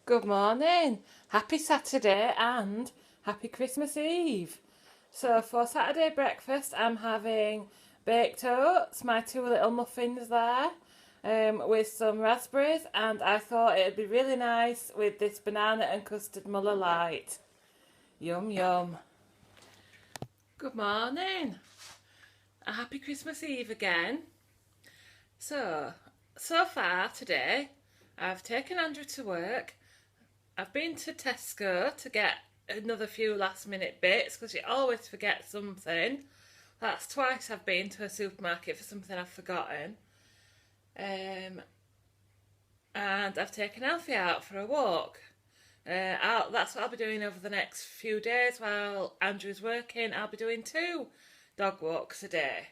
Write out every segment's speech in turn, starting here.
Good morning, happy Saturday and happy Christmas Eve. So for Saturday breakfast I'm having baked oats, my two little muffins there, with some raspberries, and I thought it would be really nice with this banana and custard Muller Light. Yum yum. Good morning, a happy Christmas Eve again. So far today I've taken Andrew to work. I've been to Tesco to get another few last minute bits because you always forget something. That's twice I've been to a supermarket for something I've forgotten. And I've taken Alfie out for a walk. That's what I'll be doing over the next few days while Andrew's working. I'll be doing 2 dog walks a day,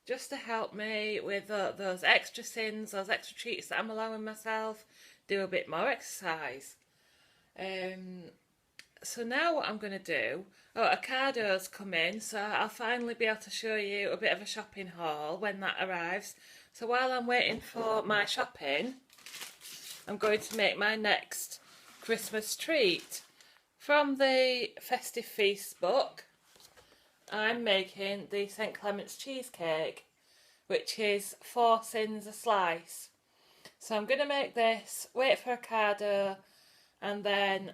just to help me with those extra sins, those extra treats that I'm allowing myself, do a bit more exercise. So now what I'm going to do, Ocado's come in, so I'll finally be able to show you a bit of a shopping haul when that arrives. So while I'm waiting for my shopping, I'm going to make my next Christmas treat. From the Festive Feast book, I'm making the St Clement's cheesecake, which is 4 sins a slice. So I'm going to make this, wait for Ocado, and then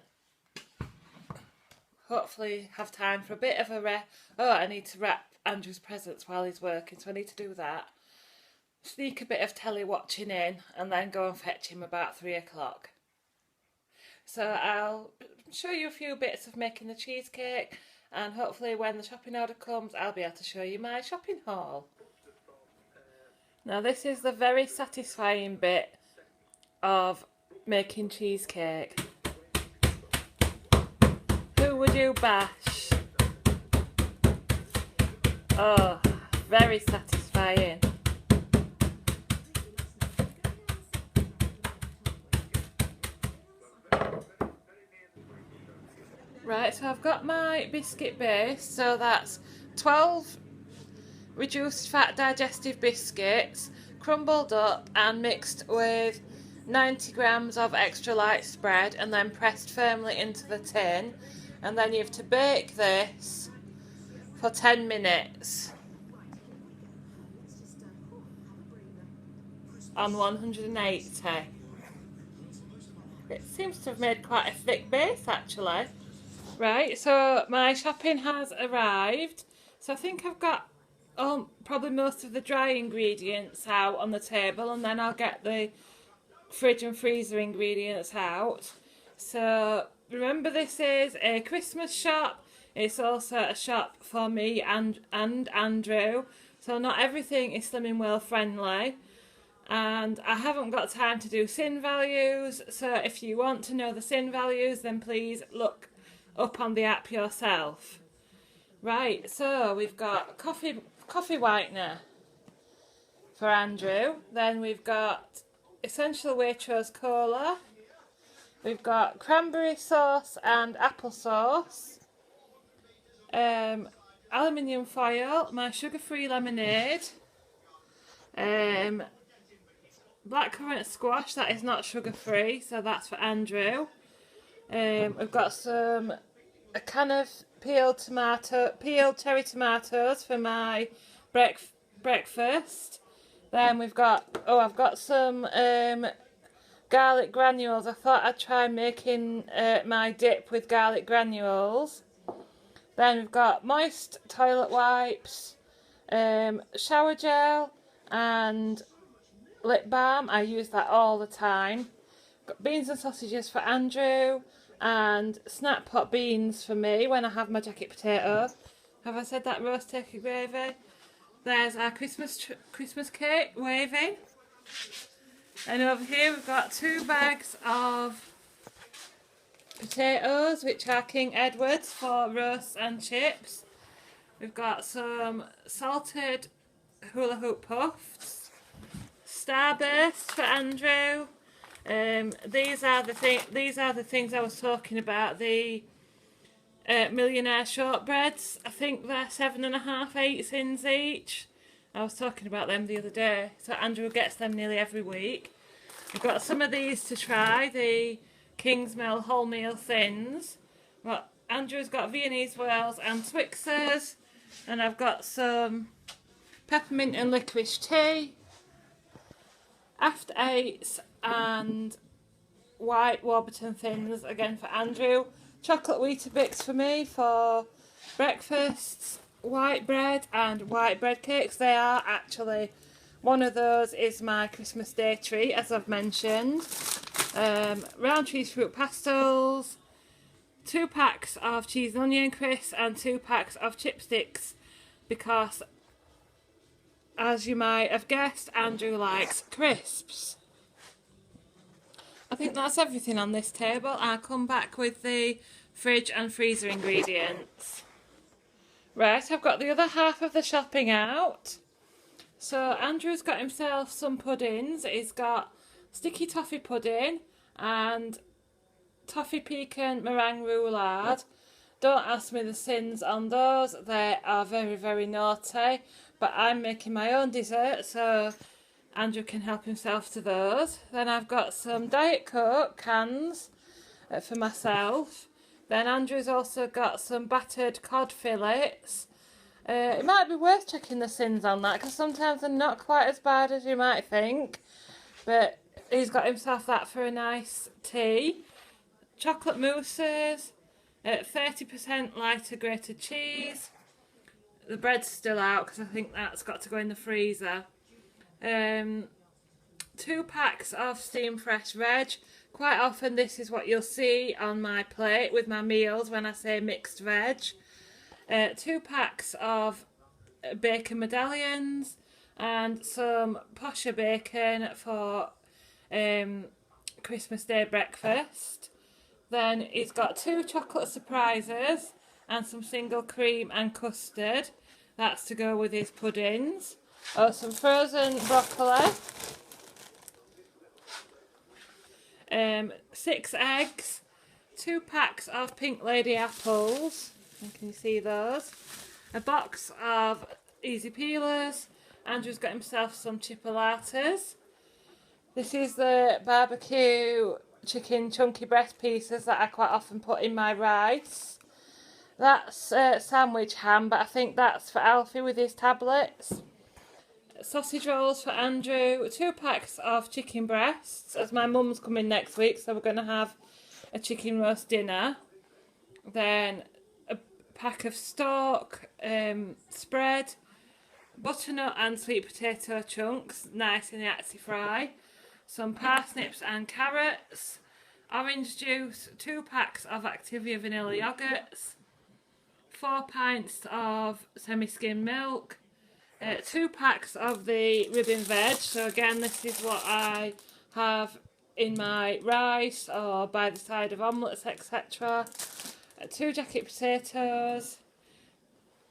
hopefully have time for a bit of a rest. I need to wrap Andrew's presents while he's working, so I need to do that. Sneak a bit of telly watching in and then go and fetch him about 3 o'clock. So I'll show you a few bits of making the cheesecake, and hopefully when the shopping order comes I'll be able to show you my shopping haul. Now this is the very satisfying bit of making cheesecake. Who would you bash? Oh, very satisfying. Right, so I've got my biscuit base, so that's 12 reduced fat digestive biscuits, crumbled up and mixed with 90 grams of extra light spread and then pressed firmly into the tin, and then you have to bake this for 10 minutes on 180. It seems to have made quite a thick base actually. Right, so my shopping has arrived, so I think I've got probably most of the dry ingredients out on the table, and then I'll get the fridge and freezer ingredients out. So remember, this is a Christmas shop. It's also a shop for me and Andrew, so not everything is Slimming World friendly, and I haven't got time to do sin values, so if you want to know the sin values then please look up on the app yourself. Right, so we've got coffee whitener for Andrew, then we've got Essential Waitrose Cola, we've got cranberry sauce and applesauce, aluminium foil, my sugar-free lemonade, blackcurrant squash, that is not sugar-free, so that's for Andrew. We've got a can of peeled cherry tomatoes for my breakfast. Then we've got, I've got some garlic granules. I thought I'd try making my dip with garlic granules. Then we've got moist toilet wipes, shower gel and lip balm. I use that all the time. Got beans and sausages for Andrew, and snap pot beans for me when I have my jacket potatoes. Have I said that? Roast turkey gravy. There's our Christmas cake waving. And over here we've got 2 bags of potatoes, which are King Edward's for roasts and chips. We've got some salted hula hoop puffs, Starburst for Andrew. These are the things I was talking about, the millionaire shortbreads. I think they're 7.5, 8 sins each. I was talking about them the other day, so Andrew gets them nearly every week. We've got some of these to try, the Kingsmill wholemeal thins. Well, Andrew's got Viennese whirls and Twixers, and I've got some peppermint and licorice tea, After Eights and white Warburton thins again for Andrew, chocolate Weetabix for me for breakfasts, white bread and white bread cakes. They are actually, one of those is my Christmas Day treat, as I've mentioned. Round cheese fruit pastels, 2 packs of cheese and onion crisps and 2 packs of chipsticks, because as you might have guessed, Andrew likes crisps. I think that's everything on this table. I'll come back with the fridge and freezer ingredients. Right, I've got the other half of the shopping out. So Andrew's got himself some puddings. He's got sticky toffee pudding and toffee pecan meringue roulade. Don't ask me the sins on those. They are very, very naughty. But I'm making my own dessert, so Andrew can help himself to those. Then I've got some Diet Coke cans for myself. Then Andrew's also got some battered cod fillets. It might be worth checking the sins on that, because sometimes they're not quite as bad as you might think. But he's got himself that for a nice tea. Chocolate mousses, 30% lighter grated cheese. The bread's still out because I think that's got to go in the freezer. 2 packs of steam fresh veg. Quite often this is what you'll see on my plate with my meals when I say mixed veg. 2 packs of bacon medallions and some posher bacon for Christmas Day breakfast. Then he's got 2 chocolate surprises and some single cream and custard. That's to go with his puddings. Oh, some frozen broccoli. 6 eggs. 2 packs of Pink Lady apples. Can you see those? A box of easy peelers. Andrew's got himself some chipolatas. This is the barbecue chicken chunky breast pieces that I quite often put in my rice. That's sandwich ham, but I think that's for Alfie with his tablets. Sausage rolls for Andrew. 2 packs of chicken breasts, as my mum's coming next week, so we're going to have a chicken roast dinner. Then a pack of stock spread, butternut and sweet potato chunks, nice in the Axie fry. Some parsnips and carrots. Orange juice, 2 packs of Activia vanilla yogurts. 4 pints of semi-skim milk. 2 packs of the ribbon veg. So again, this is what I have in my rice or by the side of omelettes, etc. 2 jacket potatoes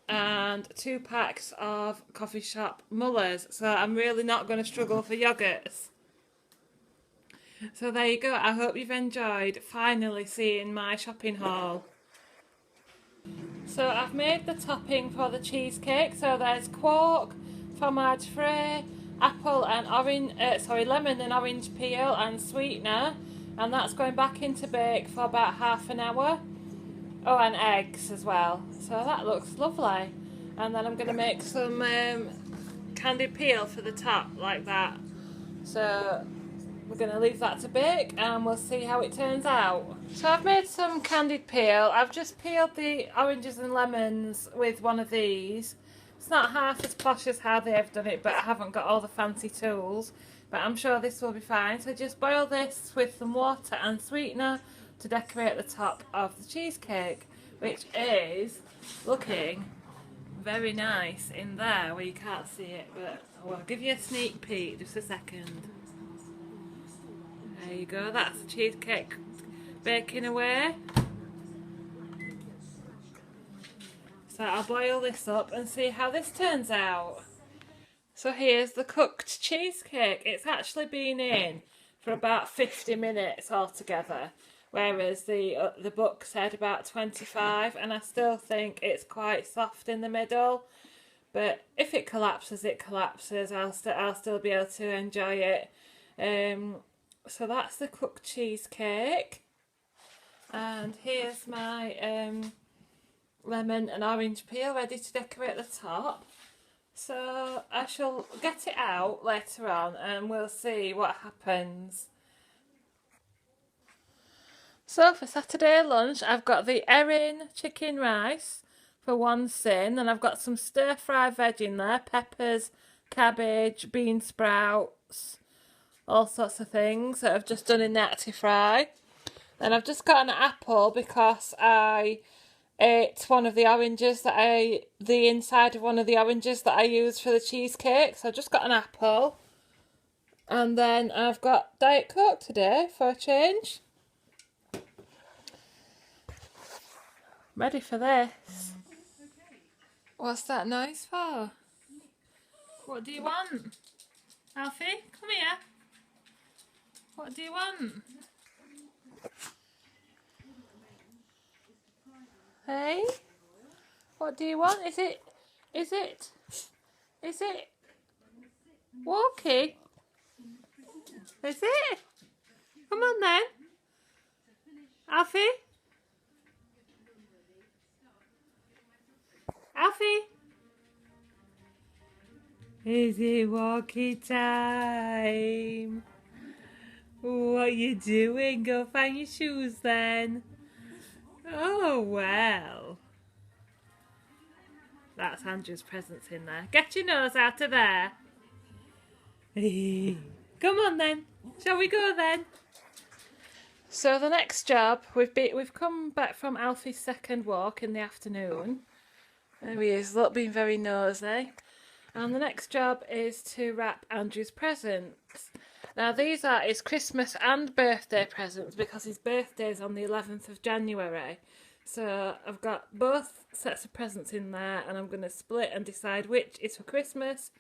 and 2 packs of coffee shop mullers. So I'm really not going to struggle for yogurts. So there you go. I hope you've enjoyed finally seeing my shopping haul. So I've made the topping for the cheesecake. So there's quark, fromage frais, apple and lemon and orange peel and sweetener, and that's going back into bake for about half an hour. Oh, and eggs as well. So that looks lovely. And then I'm going to make some candied peel for the top like that. So we're going to leave that to bake and we'll see how it turns out. So I've made some candied peel. I've just peeled the oranges and lemons with one of these. It's not half as posh as how they've done it, but I haven't got all the fancy tools. But I'm sure this will be fine. So just boil this with some water and sweetener to decorate the top of the cheesecake, which is looking very nice in there where you can't see it, but I'll give you a sneak peek, just a second. There you go, that's the cheesecake baking away. So I'll boil this up and see how this turns out. So here's the cooked cheesecake. It's actually been in for about 50 minutes altogether, whereas the book said about 25, and I still think it's quite soft in the middle. But if it collapses, it collapses. I'll still be able to enjoy it. So that's the cooked cheesecake. And here's my lemon and orange peel ready to decorate the top. So I shall get it out later on and we'll see what happens. So for Saturday lunch I've got the Erin chicken rice for one sin, and I've got some stir fry veg in there, peppers, cabbage, bean sprouts, all sorts of things that I've just done in the Actifry. And I've just got an apple because I ate one of the oranges the inside of one of the oranges that I used for the cheesecake. So I've just got an apple. And then I've got Diet Coke today for a change. Ready for this. What's that noise for? What do you want? Alfie, come here. What do you want? Hey? What do you want? Is it walking? Is it? Come on then. Alfie? Alfie? Is it walkie time? What you doing? Go find your shoes then. Oh well. That's Andrew's presents in there. Get your nose out of there. Come on then. Shall we go then? So the next job, we've come back from Alfie's second walk in the afternoon. There he is, look, being very nosy. And the next job is to wrap Andrew's presents. Now these are his Christmas and birthday presents because his birthday is on the 11th of January. So I've got both sets of presents in there and I'm going to split and decide which is for Christmas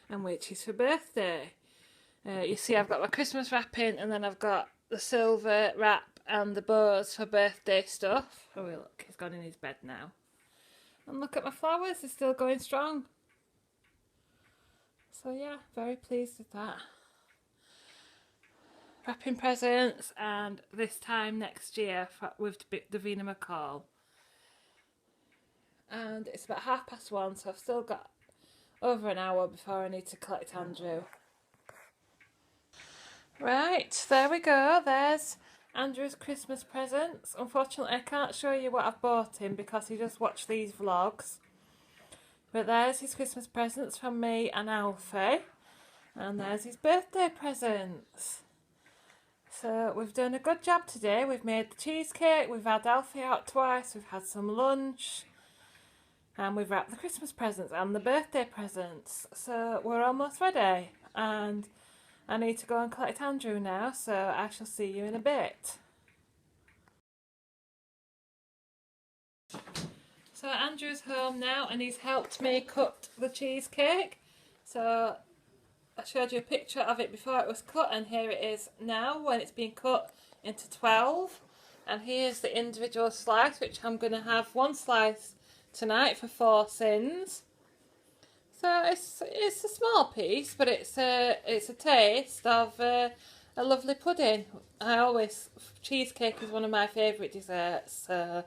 and which is for birthday. You see I've got my Christmas wrapping and then I've got the silver wrap and the bows for birthday stuff. Oh look, he's gone in his bed now. And look at my flowers, they're still going strong. So yeah, very pleased with that. Wrapping presents, and this time next year with Davina McCall. And it's about 1:30, so I've still got over an hour before I need to collect Andrew. Right, there we go. There's Andrew's Christmas presents. Unfortunately, I can't show you what I've bought him because he just watched these vlogs. But there's his Christmas presents from me and Alfie. And there's his birthday presents. So we've done a good job today. We've made the cheesecake, we've had Alfie out twice, we've had some lunch. And we've wrapped the Christmas presents and the birthday presents. So we're almost ready. And I need to go and collect Andrew now, so I shall see you in a bit. So Andrew's home now and he's helped me cut the cheesecake. So I showed you a picture of it before it was cut and here it is now when it's been cut into 12. And here's the individual slice, which I'm going to have one slice tonight for 4 sins. So it's a small piece, but it's a taste of a lovely pudding. Cheesecake is one of my favourite desserts. So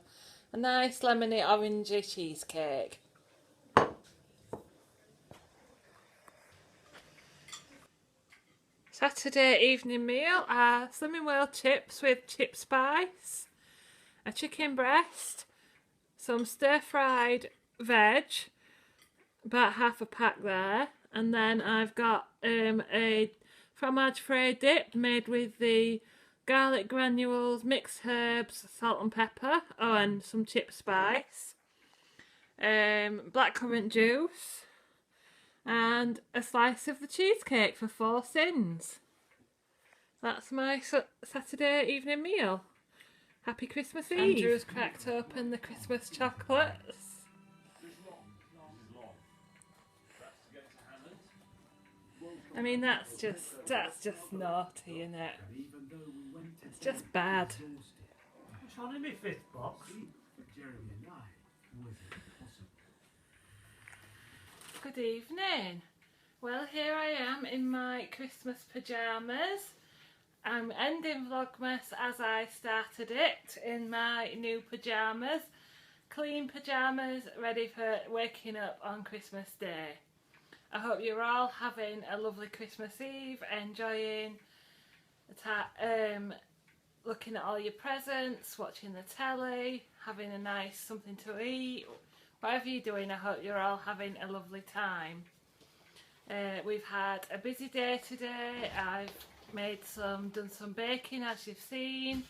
a nice lemony orangey cheesecake. Saturday evening meal are Slimming World chips with chip spice, a chicken breast, some stir-fried veg, about half a pack there, and then I've got a fromage frais dip made with the garlic granules, mixed herbs, salt and pepper, and some chip spice, blackcurrant juice, and a slice of the cheesecake for 4 sins. That's my Saturday evening meal. Happy Christmas Eve. Andrew's cracked open the Christmas chocolates. I mean, that's just naughty, isn't it? It's just bad. It's on in my 5th box. Good evening. Well, here I am in my Christmas pyjamas I'm ending Vlogmas as I started it in my new pyjamas. Clean pyjamas, ready for waking up on Christmas Day. I hope you're all having a lovely Christmas Eve, enjoying looking at all your presents, watching the telly, having a nice something to eat. Whatever you're doing, I hope you're all having a lovely time. We've had a busy day today. I've done some baking, as you've seen.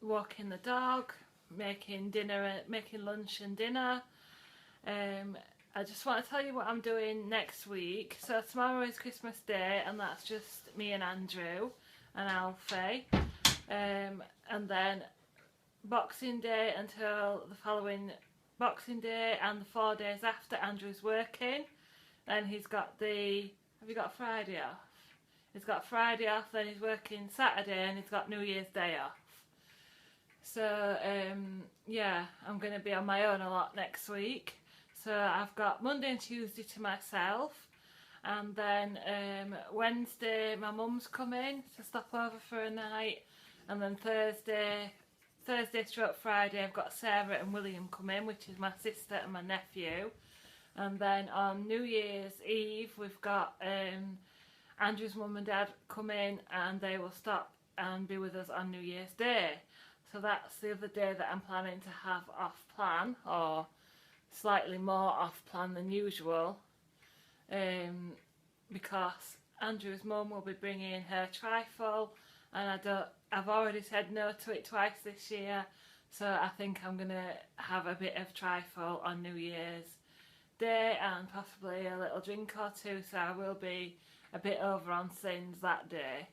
Walking the dog, making lunch and dinner. I just want to tell you what I'm doing next week. So tomorrow is Christmas Day, and that's just me and Andrew and Alfie. And then Boxing Day until the following Boxing Day, and the 4 days after Andrew's working. Then he's got have you got Friday off? He's got Friday off, then he's working Saturday, and he's got New Year's Day off. So yeah, I'm going to be on my own a lot next week. So I've got Monday and Tuesday to myself, and then Wednesday my mum's coming to stop over for a night, and then Thursday stroke Friday I've got Sarah and William coming, which is my sister and my nephew. And then on New Year's Eve we've got Andrew's mum and dad coming, and they will stop and be with us on New Year's Day. So that's the other day that I'm planning to have off plan, or slightly more off plan than usual, because Andrew's mum will be bringing her trifle, and I've already said no to it twice this year, so I think I'm going to have a bit of trifle on New Year's Day and possibly a little drink or two, so I will be a bit over on sins that day.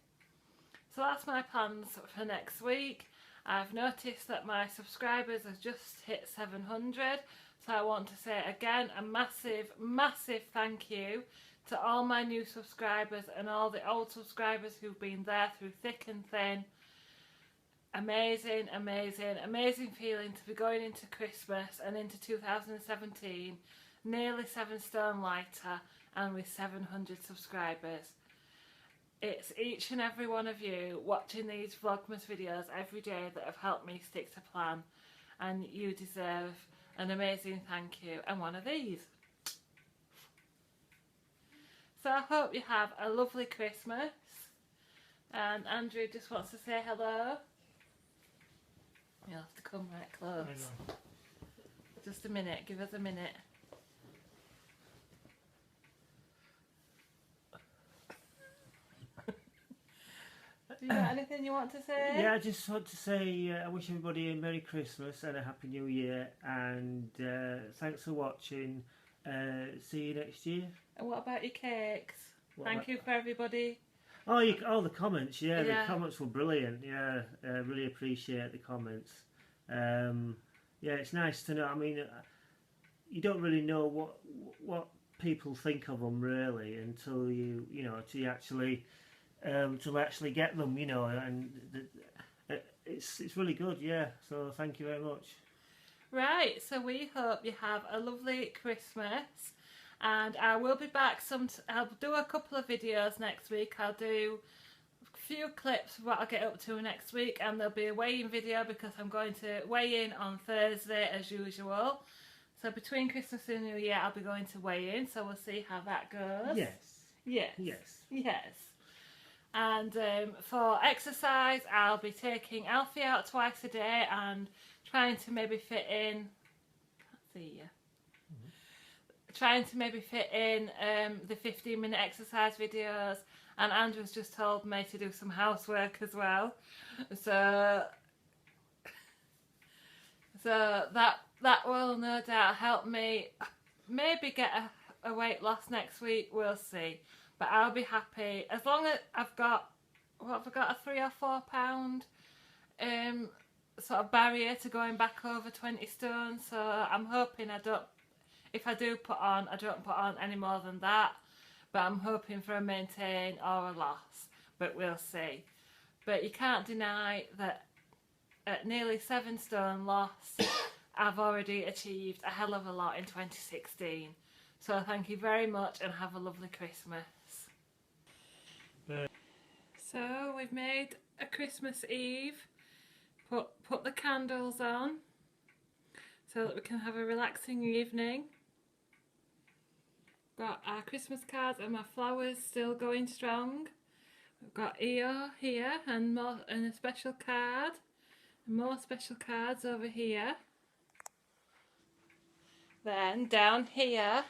So that's my plans for next week. I've noticed that my subscribers have just hit 700, so I want to say again a massive, massive thank you to all my new subscribers and all the old subscribers who've been there through thick and thin. Amazing, amazing, amazing feeling to be going into Christmas and into 2017 nearly 7 stone lighter and with 700 subscribers. It's each and every one of you watching these Vlogmas videos every day that have helped me stick to plan, and you deserve an amazing thank you and one of these. So I hope you have a lovely Christmas, and Andrew just wants to say hello. You'll have to come right close. Just a minute, give us a minute. Do you got anything you want to say? Yeah, I just want to say I wish everybody a Merry Christmas and a Happy New Year, and thanks for watching. See you next year. And what about your cakes? Thank you for everybody. Oh, the comments, yeah, the comments were brilliant. Yeah, really appreciate the comments. Yeah, it's nice to know. I mean, you don't really know what people think of them really until till you actually get them, and it's really good. Yeah, so thank you very much. Right, so we hope you have a lovely Christmas, and I will be back I'll do a couple of videos next week. I'll do a few clips of what I'll get up to next week, and there'll be a weigh-in video because I'm going to weigh in on Thursday as usual. So between Christmas and New Year I'll be going to weigh in, so we'll see how that goes. Yes. Yes. Yes. Yes. And for exercise I'll be taking Alfie out twice a day and trying to maybe fit in, trying to maybe fit in the 15-minute exercise videos, and Andrew's just told me to do some housework as well, so that will no doubt help me maybe get a weight loss next week. We'll see, but I'll be happy as long as I've got, what have I got, a 3 or 4 pound sort of barrier to going back over 20 stone. So I'm hoping if I do put on, I don't put on any more than that, but I'm hoping for a maintain or a loss, but we'll see. But you can't deny that at nearly 7 stone loss I've already achieved a hell of a lot in 2016. So thank you very much and have a lovely Christmas. we've made a Christmas Eve. Put the candles on so that we can have a relaxing evening. Got our Christmas cards and my flowers still going strong. We've got EO here and a special card. And more special cards over here. Then down here,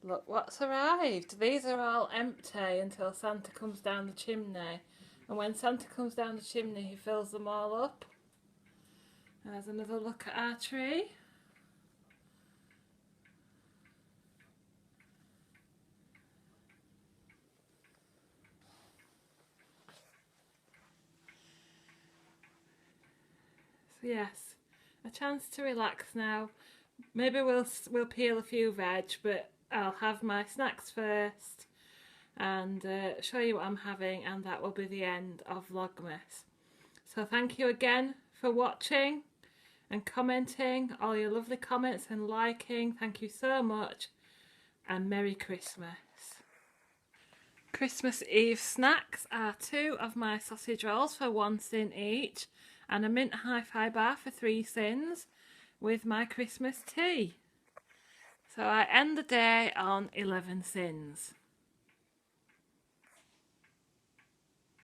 look what's arrived. These are all empty until Santa comes down the chimney. And when Santa comes down the chimney, he fills them all up. There's another look at our tree. So yes, a chance to relax now. Maybe we'll peel a few veg, but I'll have my snacks first and show you what I'm having, and that will be the end of Vlogmas. So thank you again for watching and commenting, all your lovely comments and liking. Thank you so much, and Merry Christmas. Christmas Eve snacks are 2 of my sausage rolls for 1 cent each, and a mint hi-fi bar for 3 cents with my Christmas tea. So I end the day on 11 cents.